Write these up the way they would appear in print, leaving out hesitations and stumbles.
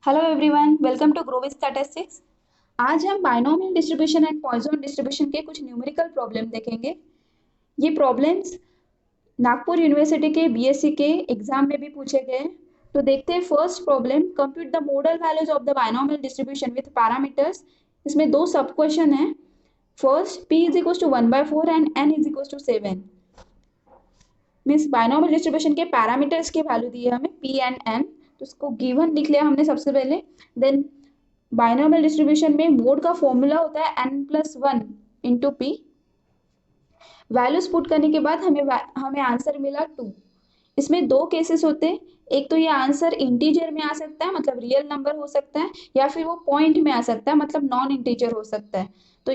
Hello everyone, welcome to grow with statistics. आज हम binomial distribution and Poisson distribution के कुछ न्यूमेरिकल प्रॉब्लम देखेंगे। ये प्रॉब्लम्स नागपुर यूनिवर्सिटी के बीएससी के एग्जाम में भी पूछे गए हैं। तो देखते हैं first problem, compute the modal values of the binomial distribution with parameters. इसमें दो सब क्वेश्चन है। First, p is equal to 1/4 and n is equal to 7। Means binomial distribution के पैरामीटर्स की वैल्यू दी है हमें p एंड n। तो उसको गिवन लिख लिया हमने सबसे पहले। देन बाइनोमियल डिस्ट्रीब्यूशन में मोड का फॉर्मूला होता है n+1 into P. Values put करने के बाद हमें आंसर मिला 2। इसमें दो केसेस होते हैं। एक तो ये आंसर इंटीजर में आ सकता है, मतलब रियल नंबर हो सकता है, या फिर वो पॉइंट में आ सकता है, मतलब नॉन इंटीजर हो सकता है। तो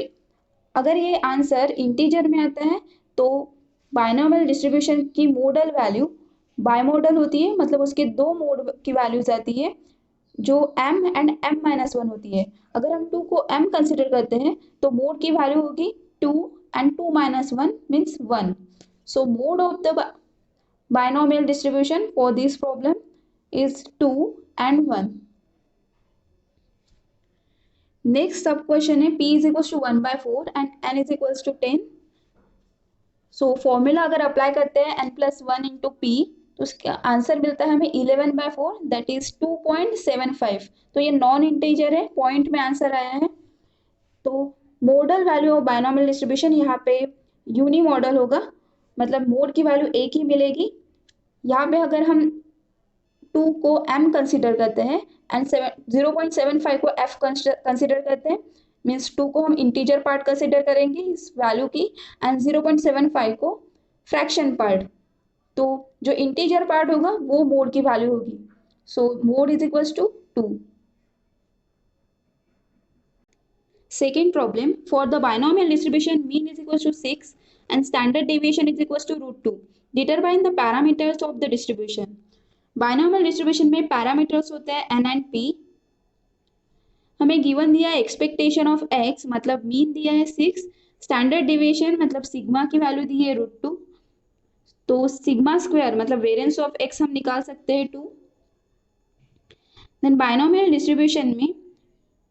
अगर ये आंसर इंटीजर में आता है तो बाइनोमियल डिस्ट्रीब्यूशन की मोडल वैल्यू बाइमोडल होती है, मतलब उसके दो मोड की वैल्यूज आती है जो m एंड m-1 होती है। अगर हम 2 को m कंसिडर करते हैं तो मोड की वैल्यू होगी 2 and 2-1 means 1। So mode of the binomial distribution for this problem is 2 and 1. Next sub question है p is equals to 1/4 and n is equals to 10. So formula अगर apply करते हैं n+1 into P तो उसका answer मिलता है हमें 11/4 that is 2.75। तो ये नॉन इंटीजर है, पॉइंट में आंसर आया है। तो model value of binomial distribution यहाँ पे यूनी मॉडल होगा, मतलब मोड की वैल्यू एक ही मिलेगी। यहाँ पे अगर हम 2 को m कंसिडर करते हैं एंड 0.75 को f कंसिडर करते हैं, मीन्स 2 को हम इंटीजर पार्ट कंसिडर करेंगे इस वैल्यू की एंड 0.75 को फ्रैक्शन पार्ट। तो जो इंटीजर पार्ट होगा वो मोड की वैल्यू होगी। So mode is equals to 2। Second problem, for the binomial distribution mean is equals to 6 and standard deviation is equals to √2. Determine the parameters of the distribution. Binomial distribution में parameters होते हैं n and p। हमें given दिया है expectation of x, मतलब mean दिया है 6, standard deviation मतलब सिग्मा की वैल्यू दी है √2। तो सिग्मा स्क्वायर मतलब वेरिएंस ऑफ x हम निकाल सकते हैं 2। देन बाइनोमियल डिस्ट्रीब्यूशन में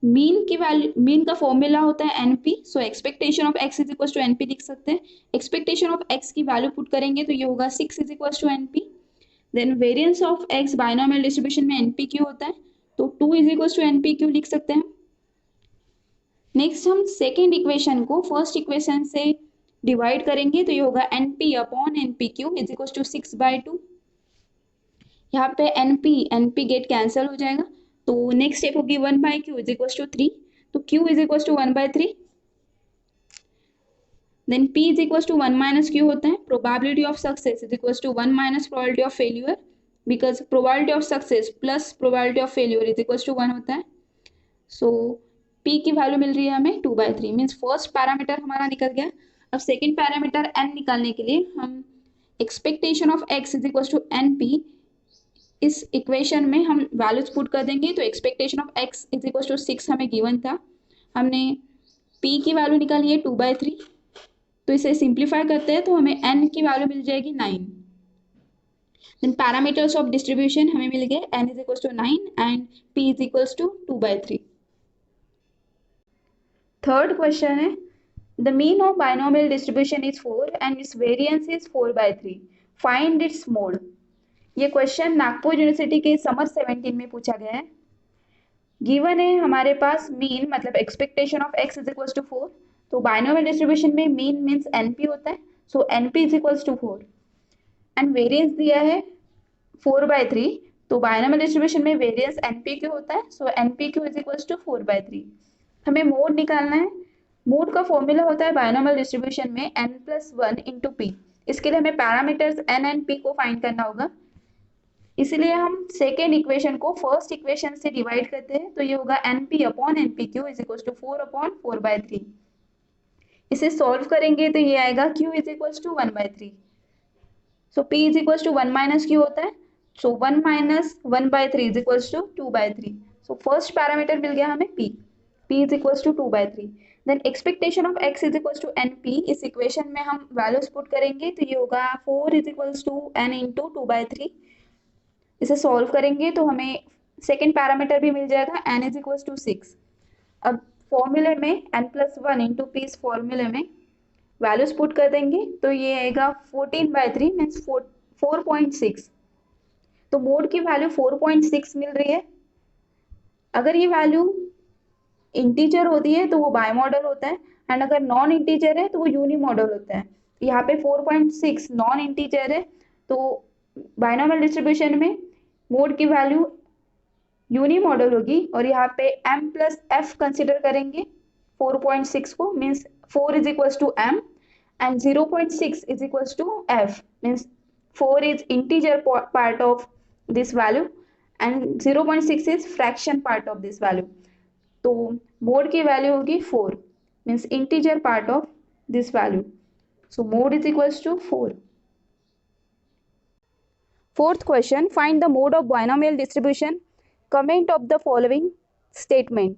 मीन की वैल्यू, मीन का फॉर्मूला होता है np. So expectation of x is equal to np लिख सकते हैं। एक्सपेक्टेशन ऑफ एक्स की वैल्यू पुट करेंगे तो ये होगा 6 is equal to np. Then variance of x binomial distribution में एनपी क्यू होता है, तो 2 is equal to np q लिख सकते हैं। नेक्स्ट हम सेकेंड इक्वेशन को फर्स्ट इक्वेशन से डिवाइड करेंगे तो ये होगा np upon np q is equal to 6/2। यहाँ पे एनपी गेट कैंसिल हो जाएगा, तो नेक्स्ट स्टेप होगी 1/q इज इक्वल टू 3। तो q is equal to 1/3। Then p is equal to 1 - q होता है। Probability of success is equal to 1 - probability of failure, because probability of success plus probability of failure is equal to 1 होता है। सो p की value मिल रही है हमें 2/3, means first parameter हमारा निकल गया। अब सेकेंड पैरामीटर n निकालने के लिए हम expectation of x is equal to np इस इक्वेशन में हम वैल्यूज पुट कर देंगे। तो expectation of x is equal to 6 हमें गिवन था, हमने p की वैल्यू निकाली है 2/3। तो इसे सिंप्लीफाई करते हैं तो हमें n की वैल्यू मिल जाएगी 9। देन पैरामीटर्स ऑफ डिस्ट्रीब्यूशन हमें मिल गए n is equal to 9 and p is equal to 2/3। Third question है, the mean of binomial distribution is 4 and its variance is 4/3, find its mode. ये क्वेश्चन नागपुर यूनिवर्सिटी के summer 17 में पूछा गया है। गिवन है हमारे पास मीन मतलब expectation of x is equal to 4। तो बाइनोमियल डिस्ट्रीब्यूशन में मीन मीन्स np होता है, so np is equal to 4 and variance दिया है 4/3। तो बाइनोमियल डिस्ट्रीब्यूशन में वेरिएंस np क्यू होता है, so np q is equal to 4/3। हमें मोड निकालना है। मोड का फॉर्मूला होता है बाइनोमियल डिस्ट्रीब्यूशन में n+1 इंटू पी। इसके लिए हमें पैरामीटर्स n एंड p को फाइंड करना होगा, इसलिए हम सेकेंड इक्वेशन को फर्स्ट इक्वेशन से डिवाइड करते हैं। तो ये होगा np upon np q is equal to 4/4/3। इसे सॉल्व करेंगे तो ये आएगा q is equal to 1/3। So p is equal to 1 - q होता है, so 1 - 1/3 is equal to 2/3। So first parameter मिल गया हमें p is equal to 2/3। Then expectation of x is equal to np, इस इक्वेशन में हम वैल्यूज पुट करेंगे तो ये होगा 4 is equal to n into 2/3। इसे सॉल्व करेंगे तो हमें सेकेंड पैरामीटर भी मिल जाएगा n इज इक्वल टू 6। अब फॉर्मूले में n+1 इंटू पी इस फॉर्मूले में वैल्यूज पुट कर देंगे तो ये आएगा 14/3 मीन्स 4.6। तो मोड की वैल्यू 4.6 मिल रही है। अगर ये वैल्यू इंटीजर होती है तो वो बाई मॉडल होता है, एंड अगर नॉन इंटीजर है तो वो यूनी मॉडल होता है। यहाँ पे 4.6 नॉन इंटीजर है, तो बाइनोमियल डिस्ट्रीब्यूशन में मोड की वैल्यू यूनी मॉडल होगी, और यहाँ पे m+f कंसिडर करेंगे 4.6 को, means 4 is equal to m and 0.6 is equals to f, means 4 is integer part of this value and 0.6 is fraction part of this value. तो mode की value होगी 4, means integer part of this value. So mode is equals to 4। Fourth question, find the mode of binomial distribution. Comment of the following statement.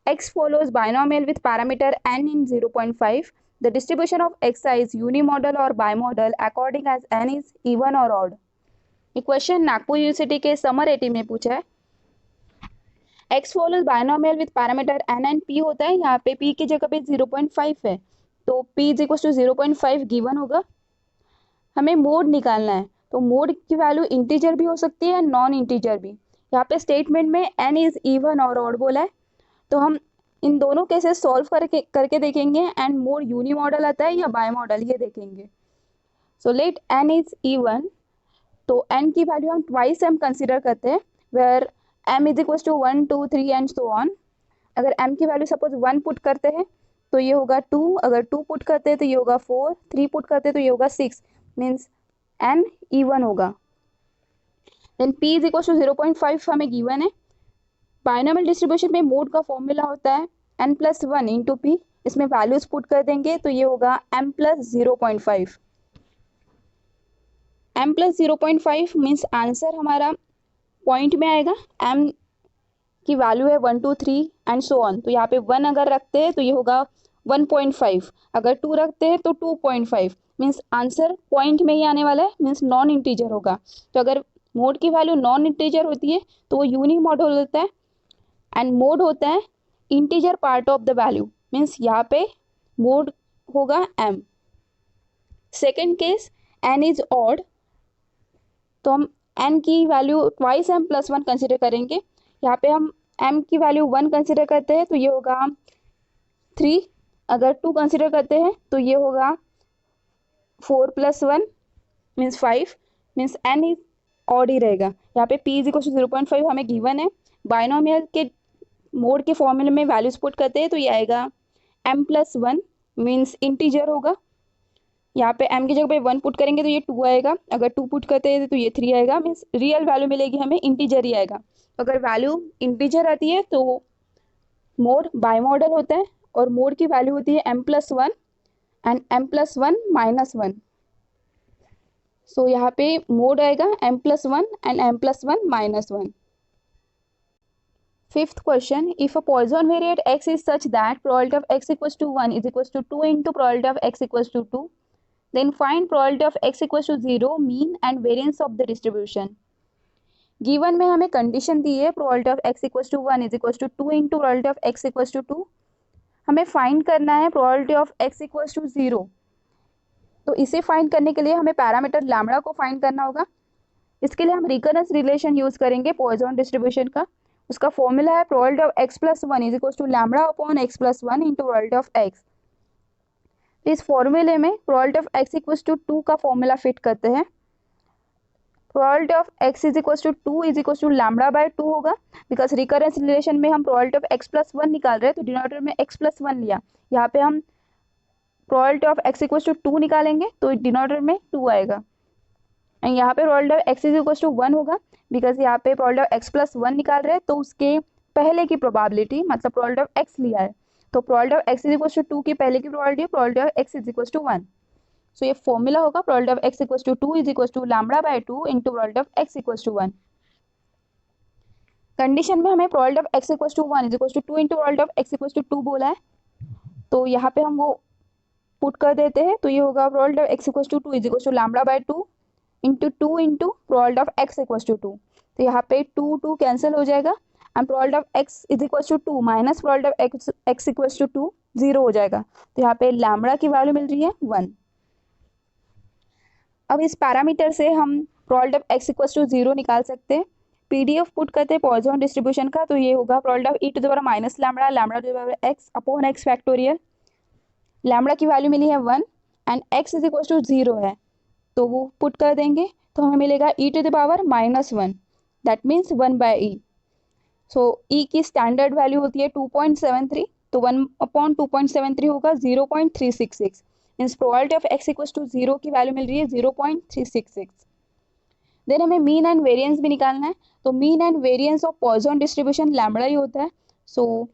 x follows binomial with parameter n in 0.5. The distribution of xi is unimodal or bimodal according as n is even or odd. ये question Nagpur university के summer 80 में पूछा है। x follows binomial with parameter n and p होता है, यहाँ पे p की जगह पे 0.5 है, तो p is equal to 0.5 given होगा। हमें मोड निकालना है, तो मोड की वैल्यू इंटीजर भी हो सकती है, नॉन इंटीजर भी। यहाँ पे स्टेटमेंट में n इज इवन और ऑड बोला है, तो हम इन दोनों केसेस सॉल्व करके देखेंगे एंड मोड यूनी मॉडल आता है या बाय मॉडल, ये देखेंगे। सो लेट n इज इवन, तो n की वैल्यू हम ट्वाइस m कंसिडर करते हैं, where m is equal to 1 2 3 and so on. अगर m की वैल्यू सपोज 1 पुट करते हैं तो ये होगा 2, अगर 2 पुट करते हैं तो ये होगा 4, 3 पुट करते हैं तो ये होगा 6, मीन्स n इवन होगा। Then p is equal to 0.5 हमें गिवन है। बाइनोमियल डिस्ट्रीब्यूशन में मोड का फॉर्मूला होता है n+1 इंटू पी, इसमें वैल्यूज पुट कर देंगे तो ये होगा m+0.5। m+0.5 मीन्स आंसर हमारा पॉइंट में आएगा। m की वैल्यू है 1 2 3 एंड सो ऑन, तो यहाँ पे 1 अगर रखते हैं तो ये होगा 1.5, अगर 2 रखते हैं तो 2.5, मीन्स आंसर पॉइंट में ही आने वाला है, मीन्स नॉन इंटीजर होगा। तो अगर मोड की वैल्यू नॉन इंटीजर होती है तो वो यूनी मॉडल होता है, एंड मोड होता है integer part of the value, means यहाँ पे मोड होगा m। Second case n is odd, तो हम n की वैल्यू ट्वाइस m+1 कंसिडर करेंगे। यहाँ पे हम m की वैल्यू 1 कंसिडर करते हैं तो ये होगा 3, अगर 2 कंसिडर करते हैं तो ये होगा 4 + 1 means 5, means n is odd ही रहेगा। यहाँ पे p इज इक्वल टू 0.5 हमें गिवन है। बाइनोमियल के मोड के फॉर्मूले में वैल्यूज पुट करते हैं तो ये आएगा m+1 मीन्स इंटीजर होगा। यहाँ पे m की जगह पे 1 पुट करेंगे तो ये 2 आएगा, अगर 2 पुट करते हैं तो ये 3 आएगा, मीन्स रियल वैल्यू मिलेगी हमें, इंटीजर ही आएगा। अगर वैल्यू इंटीजर आती है तो मोड बाई मॉडल होता है, और मोड की वैल्यू होती है m+1 एंड m+1 -1। सो यहाँ पे मोड आएगा m+1 and m+1 -1। Fifth question, if a Poisson variate x is such that probability of x equals to 1 is equals to 2 into probability of x equals to 2, then find probability of x equals to 0, mean and variance of the distribution. Given में हमें condition दी है probability of x equals to 1 is equals to 2 into probability of x equals to 2, हमें find करना है probability of x equals to 0। तो इसे find करने के लिए हमें पैरामीटर लैम्बडा को फाइंड करना होगा। इसके लिए हम रिकरेंस रिलेशन यूज करेंगे पॉइजन डिस्ट्रीब्यूशन का। उसका फॉर्मूला है probability of x+1 is equal to lambda upon x+1 into probability of x। इस फॉर्मूले में probability of x equal to 2 का फॉर्मूला फिट करते हैं। Probability of x is equal to 2 is equal to lambda by 2 होगा, because recurrence relation में हम probability of x+1 निकाल रहे हैं, तो डिनोमिनेटर में x+1 लिया, यहाँ पे हम probability of x equal to 2 निकालेंगे तो डिनोमिनेटर में 2 आएगा, एंड यहाँ पे probability of x is equal to 1 होगा, बिकॉज यहाँ पे प्रोबेबिलिटी ऑफ x+1 निकाल रहे हैं तो उसके पहले की प्रोबेबिलिटी मतलब प्रोबेबिलिटी ऑफ x लिया है, तो probability of x is equal to 2 की पहले की probability of x is equal to 1। So ये फॉर्मूला होगा probability of x equal to 2 is equal to lambda by 2 into probability of x equal to 1। Condition में हमें probability of x equal to 1 is equal to 2 into probability of x equal to 2 बोला है, तो यहाँ पे हम वो put कर देते हैं तो ये होगा probability of x equal to 2 is equal to lambda by 2 into 2 into probability of x equal to 2। तो यहाँ पे 2 कैंसिल हो जाएगा and product of x is equal to 2 minus product of x equal to 2 0 हो जाएगा। तो यहाँ पे लैम्बडा की वैल्यू मिल रही है 1। अब इस पैरामीटर से हम product of x equal to 0 निकाल सकते हैं। PDF पुट करते हैं पॉइसन डिस्ट्रीब्यूशन का, तो ये होगा product of e to the power minus lambda lambda to the power x upon x factorial. Lambda की वैल्यू मिली है 1 and x is equal to 0 है, तो वो पुट कर देंगे तो हमें मिलेगा e to the power -1, that means 1/e। So e की स्टैंडर्ड वैल्यू होती है 2.73, तो 1/2.73 होगा 0.366। Means probability of x equal to 0 की वैल्यू मिल रही है 0.366। देन हमें मीन एंड वेरिएंस भी निकालना है, तो mean and variance of Poisson distribution lambda ही होता है। So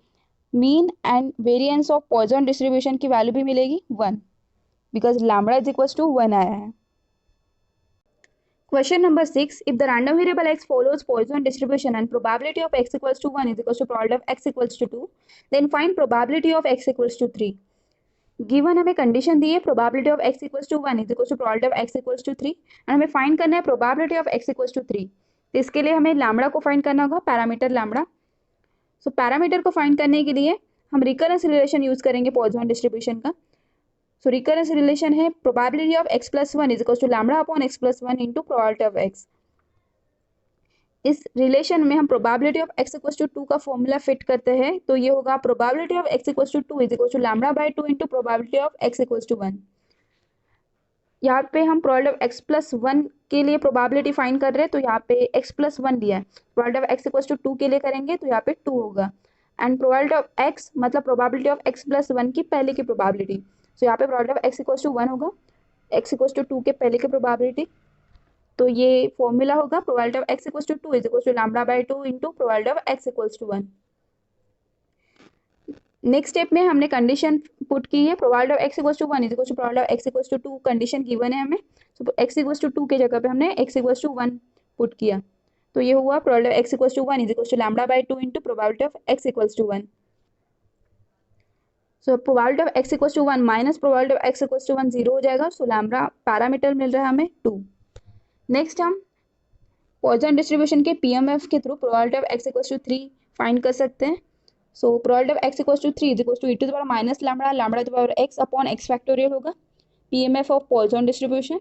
mean and variance of Poisson distribution की वैल्यू भी मिलेगी 1 because lambda is equal to 1 आया है। Question number 6. If the random variable x follows Poisson distribution and probability of x equals to 1 is equals to probability of x equals to 2, then find probability of x equals to 3. Given हमें condition दी है probability of x equals to 1 is equals to probability of x equals to 3 and हमें find करना है probability of x equals to 3। तो इसके लिए हमें lambda को फाइंड करना होगा, पैरामीटर लैम्बडा। सो पैरामीटर को फाइंड करने के लिए हम रिकरेंस रिलेशन यूज करेंगे पॉइसन डिस्ट्रीब्यूशन का। सो रिकरेंस रिलेशन है probability of x plus 1 is equal to lambda upon x plus 1 into probability of x। इस रिलेशन में हम probability of x equal to 2 का फॉर्मूला फिट करते हैं, तो ये होगा probability of x equal to 2 is equal to lambda by 2 into probability of x equal to 1। यहाँ पे हम प्रोबेबिलिटी ऑफ x प्लस 1 के लिए प्रोबेबिलिटी फाइंड कर रहे हैं, तो यहाँ पे x प्लस 1 दिया है। Probability of x equal to 2 के लिए करेंगे तो यहाँ पे 2 होगा एंड प्रोबेबिलिटी ऑफ x मतलब प्रोबेबिलिटी ऑफ x प्लस 1 की पहले की प्रोबेबिलिटी। सो यहाँ पे probability of x equal to 1 होगा, x इक्वल टू 2 के पहले की प्रोबेबिलिटी। तो ये फॉर्मूला होगा probability of x equal to 2 is equal to lambda by 2 into probability of x equal to 1। Next step में हमने कंडीशन पुट की है probability of x equal to 1 is equal to probability of x equal to 2 condition given है हमें। सो x equal to 2 के जगह पे हमने x इक्वल टू 1 पुट किया, तो ये हुआ probability of x equal to 1 is equal to lambda by 2 into probability of x equal to 1। So probability of x equal to 1 minus probability of x equal to 1 0 हो जाएगा। सो lambda parameter मिल रहा है हमें 2। Next हम Poisson distribution के PMF के through probability of x equal to 3 find कर सकते हैं। So probability of x equal to 3 is equal to e to the power minus lambda lambda to the power x upon x factorial होगा PMF of Poisson distribution.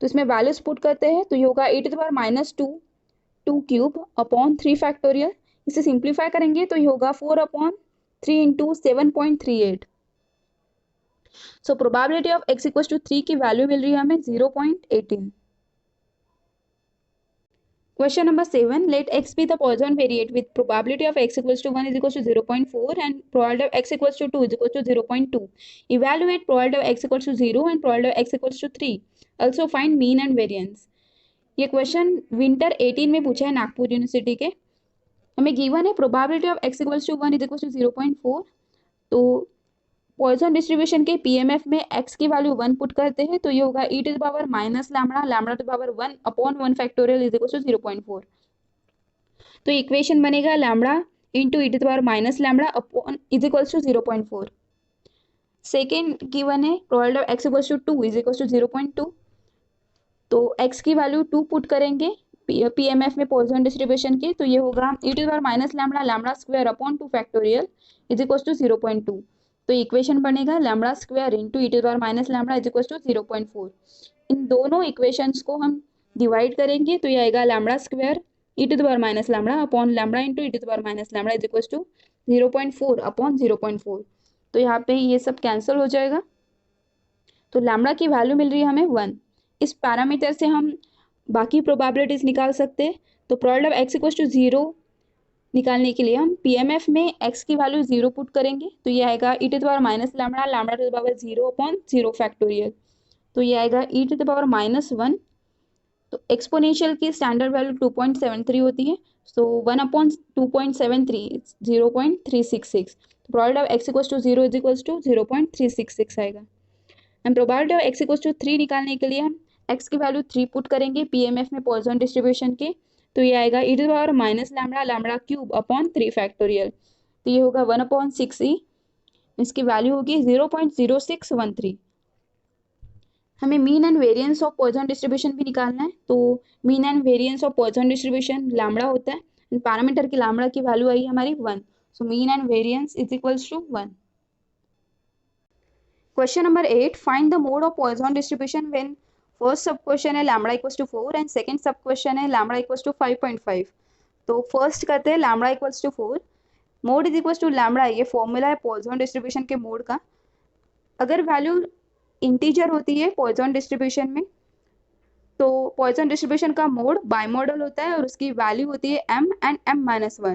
तो इसमें values put करते हैं, तो ये होगा e to the power minus 2 cube upon 3 factorial. इसे simplify करेंगे तो ये होगा 4 upon 3 into 7.38। So probability of x equal to 3 की वैल्यू मिल रही है हमें 0.18। Question number 7. Let x be the Poisson variate with probability of x equals to 1 is equals to 0.4 and probability of x equals to 2 is equals to 0.2. Evaluate probability of x equals to 0 and probability of x equals to 3. Also find mean and variance. ये question winter 18 में पूछा है Nagpur university के। हमें given है probability of x equals to 1 is equals to 0.4। तो Poisson distribution के PMF में x की वैल्यू 1 पुट करते हैं, तो ये होगा e to the power minus lambda lambda to the power 1 upon 1 factorial is equals to 0.4। तो इक्वेशन बनेगा lambda into e to the power minus lambda upon is equals to 0.4। Second given है probability of x equals to 2 is equals to 0.2। तो x की value 2 put करेंगे PMF में Poisson distribution की, तो ये होगा e to the power minus lambda lambda square upon 2 factorial is equals to 0.2। तो इक्वेशन बनेगा lambda square into e to the power minus lambda is equal to 0.4। इन दोनों इक्वेशंस को हम डिवाइड करेंगे तो ये आएगा lambda square e to the power minus lambda upon lambda into e to the power minus lambda is equal to 0.4 upon 0.4। तो यहाँ पे ये सब कैंसिल हो जाएगा, तो लैम्बडा की वैल्यू मिल रही है हमें 1। इस पैरामीटर से हम बाकी प्रोबेबिलिटीज निकाल सकते हैं। तो probability of x equal to 0 निकालने के लिए हम PMF में x की वैल्यू 0 पुट करेंगे, तो ये आएगा e to the power minus lambda lambda to the power 0 upon 0 factorial. तो ये आएगा e to the power minus 1। तो एक्सपोनेंशियल की स्टैंडर्ड वैल्यू 2.73 होती है, सो 1 अपॉन 2.73 0.366। तो probability of x equal to 0 is equal to 0.366 आएगा। And probability of x equal to 3 निकालने के लिए हम x की वैल्यू 3 पुट करेंगे PMF में पॉइसन डिस्ट्रीब्यूशन के, तो ये आएगा e to the power minus lambda lambda cube upon 3 factorial. तो ये होगा 1 अपॉन 6e, इसकी वैल्यू होगी 0.0613। हमें mean and variance of Poisson distribution भी निकालना है। तो mean and variance of Poisson distribution lambda होता है, पैरामीटर की लैम्बडा की वैल्यू आई हमारी 1। So mean and variance is equals to 1। Question number 8, find the mode of Poisson distribution when first sub question है lambda equals to 4 and second sub question है lambda equals to 5.5। तो first करते हैं lambda equals to 4, mode is equals to lambda, ये formula है Poisson distribution के mode का। अगर वैल्यू इंटीजर होती है पॉइजन डिस्ट्रीब्यूशन में, तो पॉइजन डिस्ट्रीब्यूशन का मोड बाइमोडल होता है और उसकी वैल्यू होती है m एंड m-1।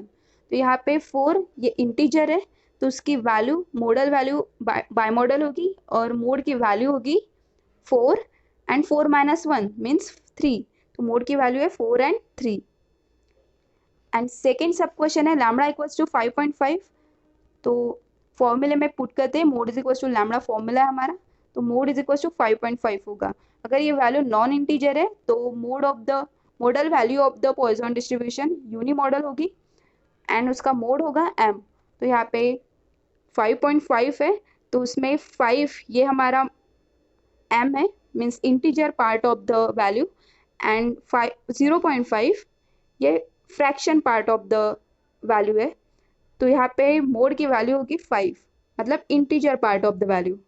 तो यहाँ पे 4 ये इंटीजर है, तो उसकी वैल्यू मोडल वैल्यू बाइमोडल होगी और मोड की वैल्यू होगी 4 एंड 4-1 मीन्स 3। तो मोड की वैल्यू है 4 and 3। And second sub question है लैम्बडा इक्वल्स टू 5.5। तो फॉर्मूले में पुट करते हैं mode is equals to lambda, formula है हमारा, तो मोड इज इक्वल्स टू 5.5 होगा। अगर ये वैल्यू नॉन इंटीजर है तो modal value of the Poisson distribution unimodal होगी एंड उसका मोड होगा m। तो यहाँ पे 5.5 है, तो उसमें 5 ये हमारा m है means integer part of the value, and 0.5 ये fraction part of the value है। तो यहाँ पे मोड की वैल्यू होगी 5, मतलब integer part of the value.